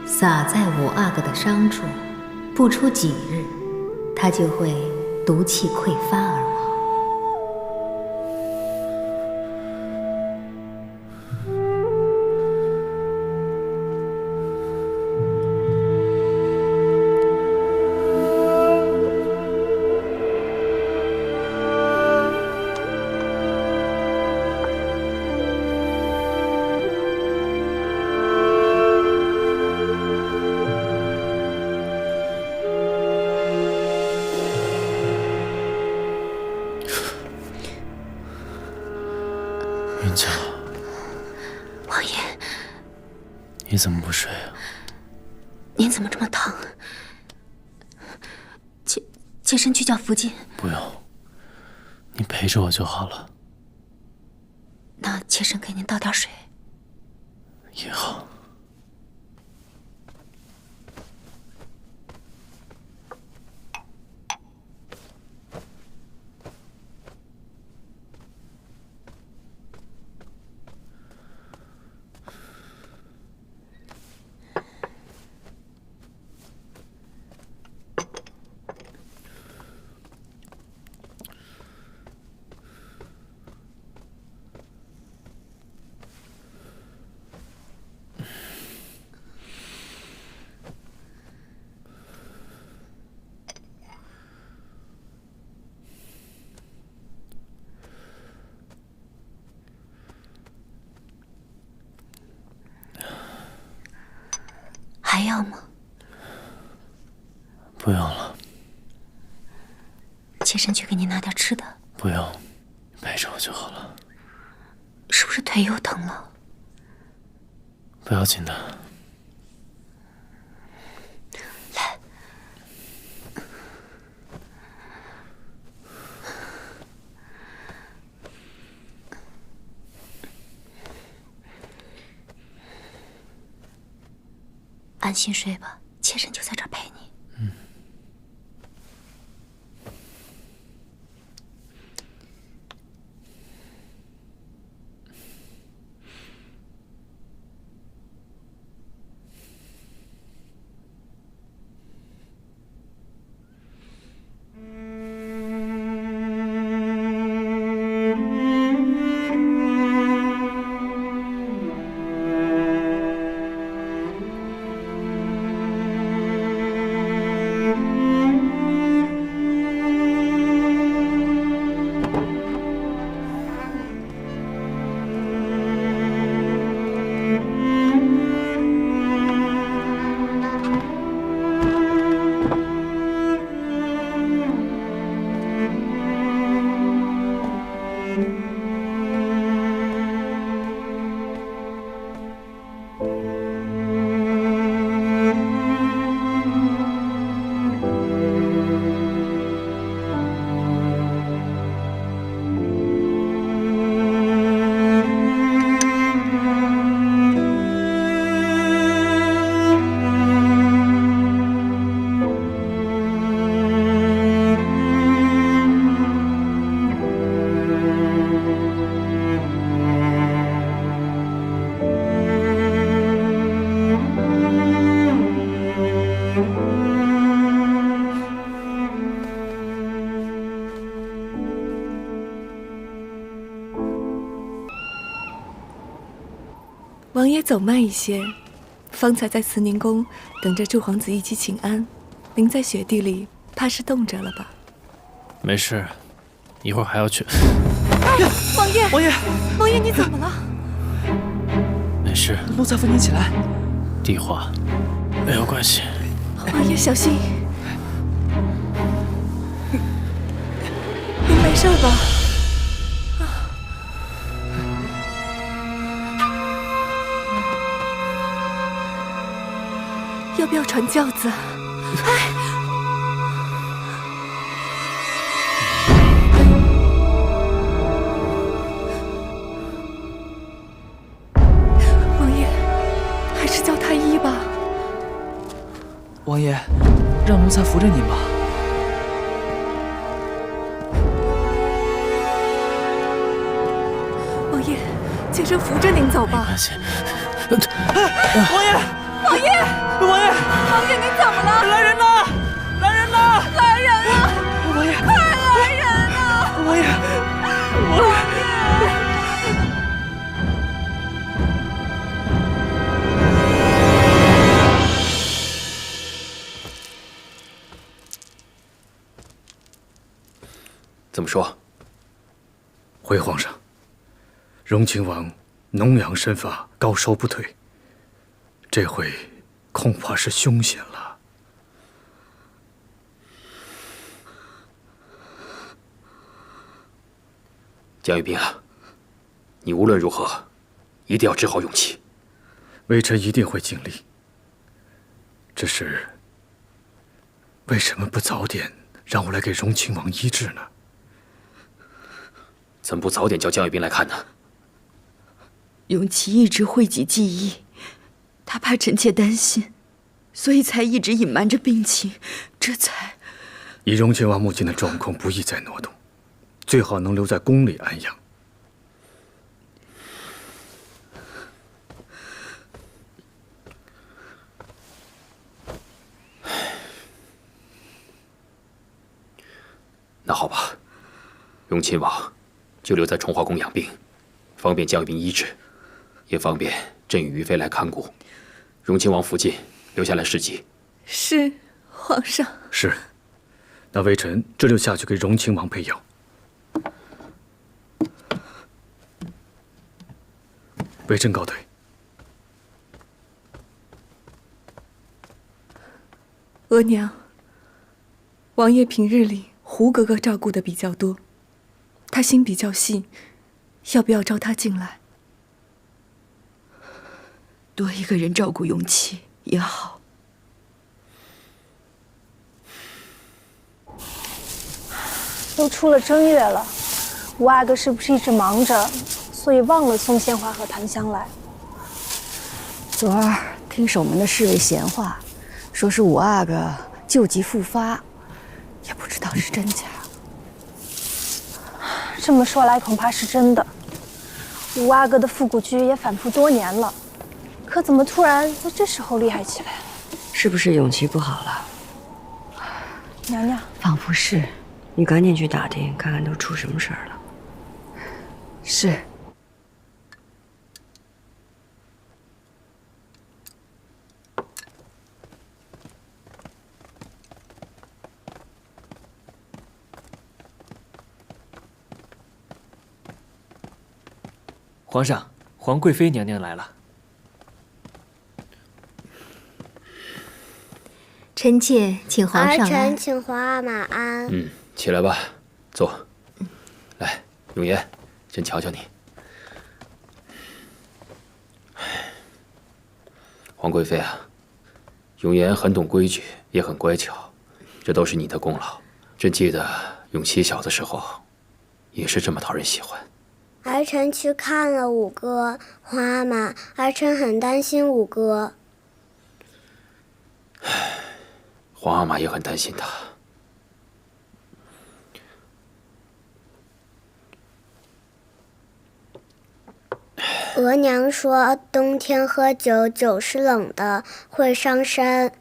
撒在五阿哥的伤处，不出几日，他就会毒气溃发而亡。云娇，王爷，你怎么不睡啊？您怎么这么疼？妾身去叫福晋。不用，你陪着我就好了。那妾身给您倒点水。也好。还要吗？不用了。妾身去给您拿点吃的。不用，陪着我就好了。是不是腿又疼了？不要紧的。来。安心睡吧，妾身就在这儿陪你。王爷走慢一些，方才在慈宁宫等着祝皇子一起请安，淋在雪地里，怕是冻着了吧？没事，一会儿还要去。哎，王爷，王爷，王爷，你怎么了？没事。陆大夫，你起来。帝华，没有关系。王爷小心。您没没事吧？要不要传轿子？哎！王爷，还是叫太医吧。王爷，让奴才扶着您吧。王爷，妾身扶着您走吧。王爷，王爷，王爷，王爷，您怎么了？来人呐！来人呐！来人啊！王爷，快来人啊！王爷，王爷。怎么说？回皇上，荣亲王农养身法，高烧不退，这回恐怕是凶险了。江玉斌啊，你无论如何，一定要治好永琪。微臣一定会尽力。只是，为什么不早点让我来给荣亲王医治呢？怎么不早点叫江玉斌来看呢？永琪一直讳疾忌医，他怕臣妾担心，所以才一直隐瞒着病情，这才……以荣亲王目前的状况，不宜再挪动，最好能留在宫里安养。那好吧，永亲王就留在崇华宫养病，方便江玉斌医治，也方便朕与于妃来看顾。荣亲王附近留下来侍疾。是，皇上。是，那微臣这就下去给荣亲王配药。微臣告退。额娘，王爷平日里胡格格照顾的比较多，他心比较细，要不要招他进来？多一个人照顾永琪也好。都出了正月了，五阿哥是不是一直忙着，所以忘了送鲜花和檀香来？昨儿听守门的侍卫闲话，说是五阿哥旧疾复发，也不知道是真假。这么说来，恐怕是真的。五阿哥的腹股疽也反复多年了，可怎么突然在这时候厉害起来了？是不是永琪不好了？娘娘，仿佛是。你赶紧去打听，看看都出什么事儿了。是。皇上，皇贵妃娘娘来了。臣妾请皇上安。儿臣请皇阿玛安。起来吧，坐。来，永言，朕瞧瞧你。皇贵妃啊，永言很懂规矩，也很乖巧，这都是你的功劳。朕记得永琪小的时候，也是这么討人喜歡。儿臣去看了五哥，皇阿瑪，兒臣很擔心五哥。皇阿瑪也很擔心他。額娘說冬天喝酒，酒是冷的，會傷身。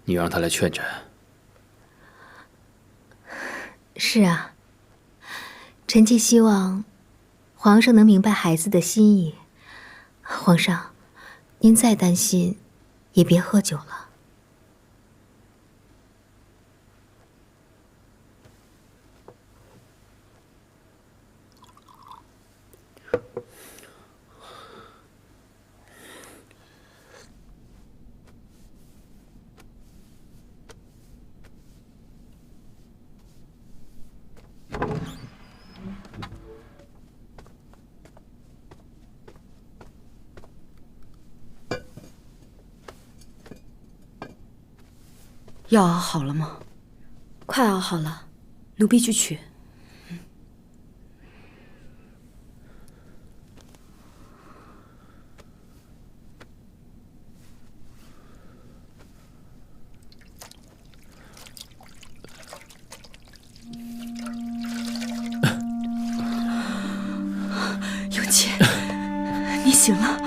你讓他來勸朕。是啊，臣妾希望皇上能明白孩子的心意。皇上，您再擔心，也別喝酒了。药熬好了吗？快熬好了，奴婢去取。永琪，你醒了，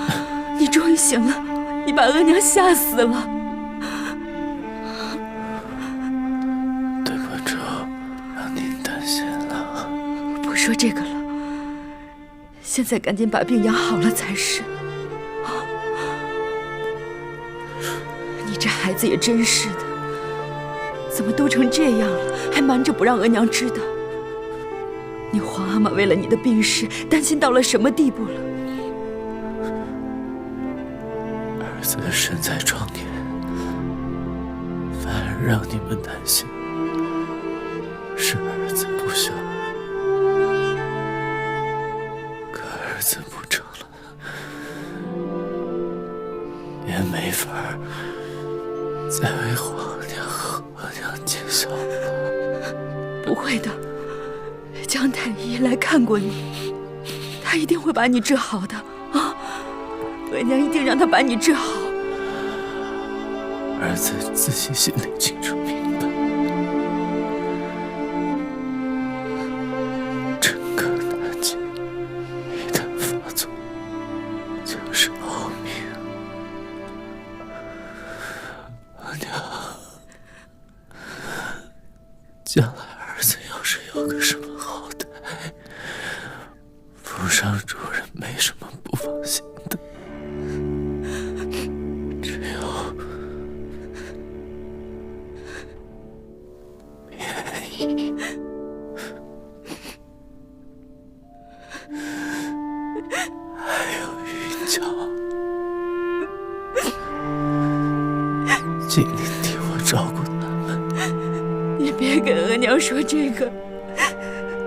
你终于醒了，你把额娘吓死了。对不住，让您担心了。不说这个了，现在赶紧把病养好了才是。你这孩子也真是的，怎么都成这樣了，還瞞着不讓額娘知道？你皇阿瑪為了你的病勢，擔心到了什麼地步了？兒子身在壯年，反而讓你們擔心，是兒子不孝。可兒子不成了，也沒法再為皇娘和額娘盡孝了。不會的。江太醫來看過你，他一定會把你治好的啊！額娘一定讓他把你治好。兒子自己心裡清楚明白，整個大劫一旦發作，就是勞命。額娘，將來兒子要是有個什麼府上主人沒什麼不放心的，只有便宜。還有雲橋，請您替我照顧他們。你別跟額娘說這個。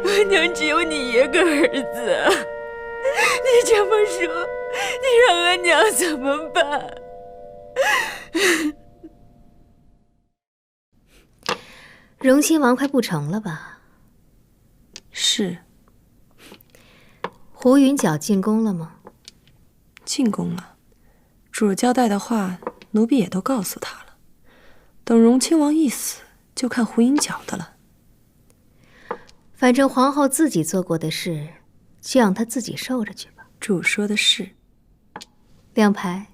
額娘只有你一個兒子，你這麼說，你讓額娘怎麼辦？榮親王快不成了吧？是。胡雲角進宮了嗎？進宮了，主兒交代的話，奴婢也都告訴他了。等榮親王一死，就看胡雲角的了。反正皇后自己做過的事，就讓她自己受着去吧。主說的是。亮牌，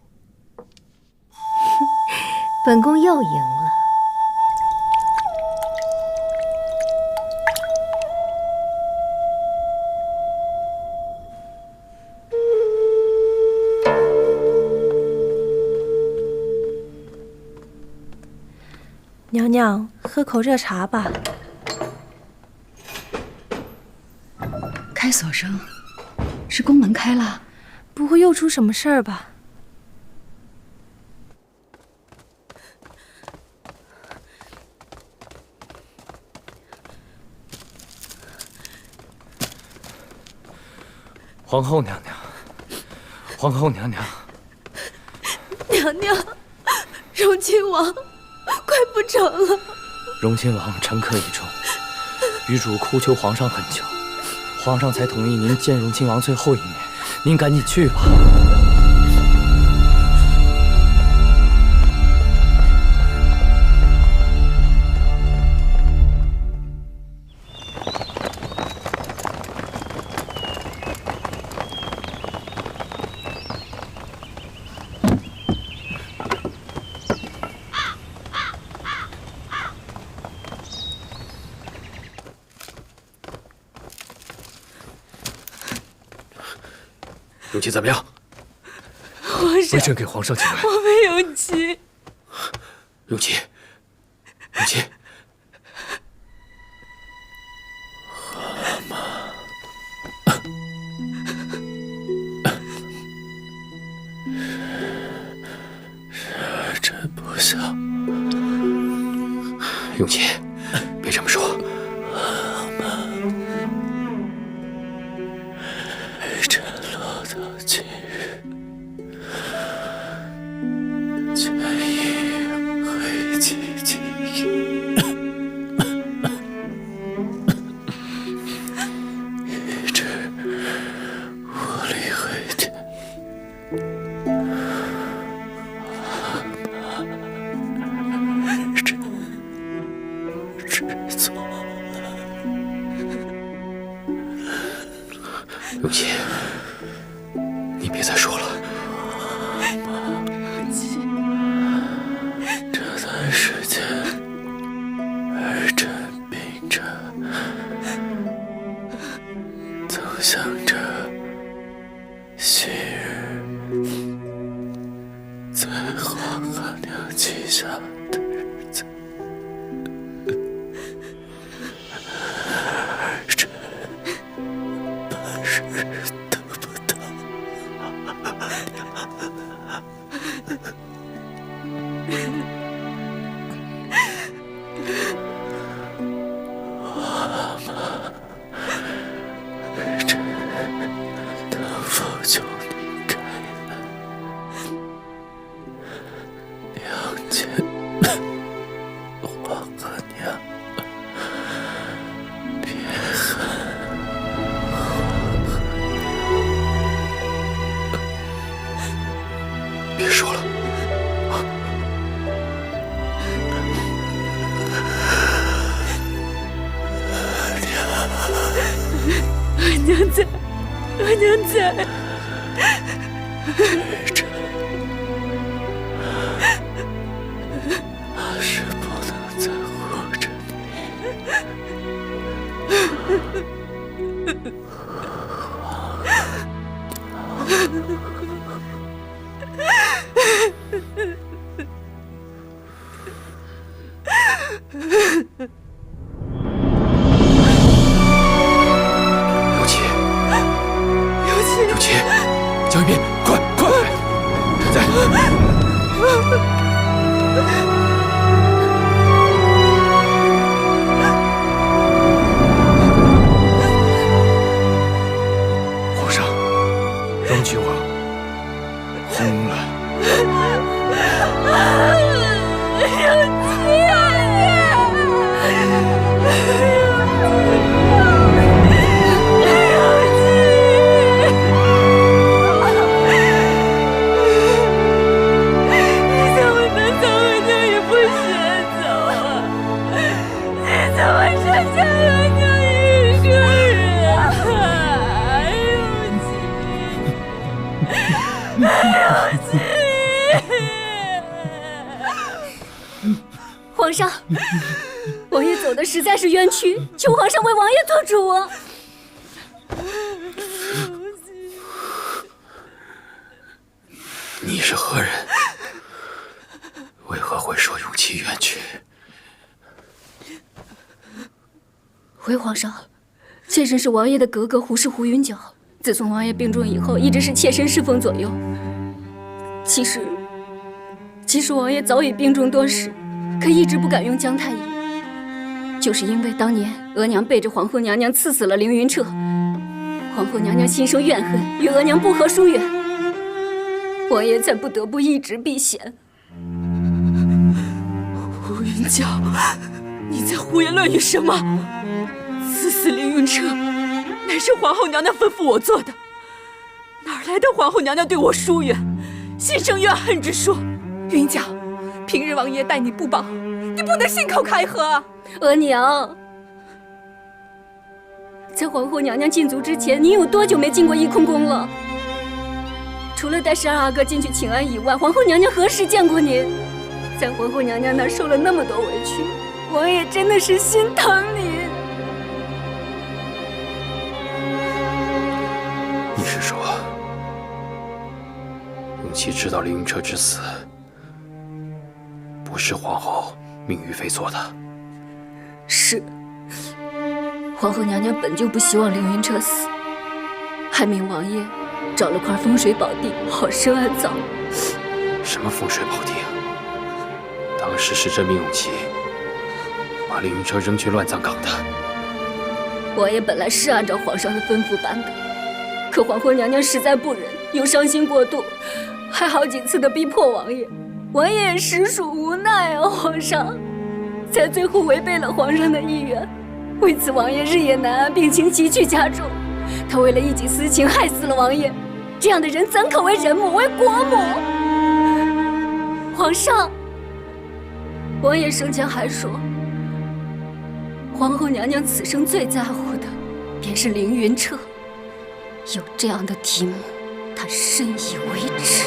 本宮又贏了。娘娘，喝口熱茶吧。開鎖聲，是宮門開了，不會又出什麼事兒吧？皇后娘娘，皇后娘娘，娘娘，榮親王快不成了。榮親王沉疴已重，餘主哭求皇上很久。皇上才同意您見榮親王最後一面，您趕緊去吧。永琪怎麼樣？皇上，微臣給皇上請安。我沒勇氣。永琪，永琪，阿瑪，是兒臣不孝。永琪，別這麼說。阿瑪，微臣落到今日，卻已悔及己永琪，你别再说了。这段时间，儿臣病着，总想着昔日在皇阿娘旗下的日子。儿臣半日得不到阿妈，儿臣能否求你开恩，谅解皇阿娘，别恨。别说了，阿娘在，阿娘在。儿臣怕是不能再护着永琪，永琪，永琪，江一斌，快快！臣在。皇上，荣亲王轰了。皇上，王爷走的实在是冤屈，求皇上为王爷做主啊！你是何人？为何会说永琪冤屈？回皇上，妾身是王爷的格格胡氏胡云皎，自从王爷病重以后，一直是妾身侍奉左右。其实王爷早已病重多时，可一直不敢用姜太医，就是因为当年额娘背着皇后娘娘刺死了凌云彻，皇后娘娘心生怨恨，与额娘不和疏远，王爷才不得不一直避嫌。胡云皎，你在胡言乱語什麼？刺死凌云彻，乃是皇后娘娘吩咐我做的，哪來的皇後娘娘對我疏遠，心生怨恨之說？雲皎，平日王爺待你不薄，你不能信口開河。額娘，在皇后娘娘禁足之前，您有多久沒進過翊坤宮了？除了帶12阿哥進去請安以外，皇後娘娘何時見過您？在皇後娘娘那兒受了那麼多委屈，王爺真的是心疼您。你是說，永琪知道凌雲徹之死不是皇后命於妃做的？是，皇後娘娘本就不希望凌雲徹死，還命王爺找了塊風水寶地，好生安葬。什麼風水寶地啊？當時是朕命永琪把凌雲徹扔去亂葬崗的。王爺本來是按照皇上的吩咐辦的，可皇後娘娘實在不忍，又傷心過度，還好幾次的逼迫王爺，王爺也實屬無奈啊！皇上，才最後違背了皇上的意願，為此王爺日夜難安，病情急劇加重。他為了一己私情，害死了王爺，這樣的人怎可為人母，為國母？皇上，王爺生前還說，皇後娘娘此生最在乎的，便是凌雲徹。有这样的题目，他深以为耻。